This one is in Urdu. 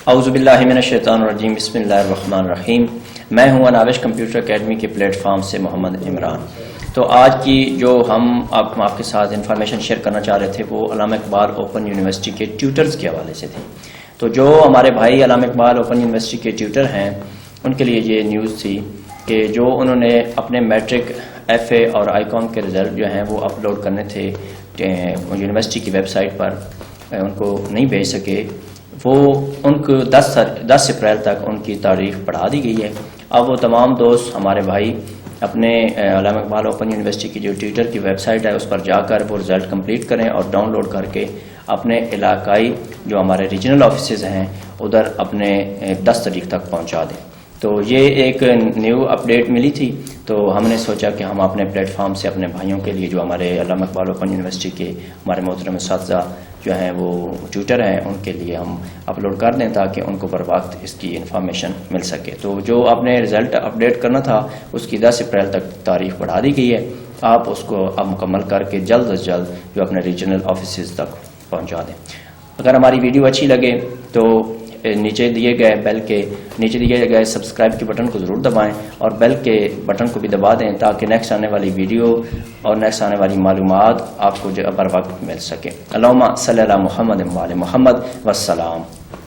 اعوذ باللہ من الشیطان الرجیم، بسم اللہ الرحمن الرحیم۔ میں ہوں اناوش کمپیوٹر اکیڈمی کے پلیٹ فارم سے محمد عمران۔ تو آج کی جو ہم آپ کے ساتھ انفارمیشن شیئر کرنا چاہ رہے تھے وہ علامہ اقبال اوپن یونیورسٹی کے ٹیوٹرز کے حوالے سے تھی۔ تو جو ہمارے بھائی علامہ اقبال اوپن یونیورسٹی کے ٹیوٹر ہیں ان کے لیے یہ نیوز تھی کہ جو انہوں نے اپنے میٹرک، ایف اے اور آئی کام کے رزلٹ جو ہیں وہ اپلوڈ کرنے تھے یونیورسٹی کی ویب سائٹ پر، ان کو نہیں بھیج سکے، وہ ان کو 10 اپریل تک ان کی تاریخ بڑھا دی گئی ہے۔ اب وہ تمام دوست ہمارے بھائی اپنے علامہ اقبال اوپن یونیورسٹی کی جو ٹیوٹر کی ویب سائٹ ہے اس پر جا کر وہ رزلٹ کمپلیٹ کریں اور ڈاؤن لوڈ کر کے اپنے علاقائی جو ہمارے ریجنل آفیسز ہیں ادھر اپنے 10 تاریخ تک پہنچا دیں۔ تو یہ ایک نیو اپڈیٹ ملی تھی، تو ہم نے سوچا کہ ہم اپنے پلیٹ فارم سے اپنے بھائیوں کے لیے جو ہمارے علامہ اقبال اوپن یونیورسٹی کے ہمارے محترم اساتذہ جو ہیں وہ ٹیوٹر ہیں ان کے لیے ہم اپلوڈ کر دیں تاکہ ان کو بر وقت اس کی انفارمیشن مل سکے۔ تو جو آپ نے رزلٹ اپڈیٹ کرنا تھا اس کی 10 اپریل تک تاریخ بڑھا دی گئی ہے، آپ اس کو اب مکمل کر کے جلد از جلد جو اپنے ریجنل آفیسز تک پہنچا دیں۔ اگر ہماری ویڈیو اچھی لگے تو نیچے دیے گئے سبسکرائب کے بٹن کو ضرور دبائیں اور بیل کے بٹن کو بھی دبا دیں تاکہ نیکسٹ آنے والی ویڈیو اور نیکسٹ آنے والی معلومات آپ کو بر وقت مل سکے۔ اللہم صلی علی محمد و علی محمد، والسلام۔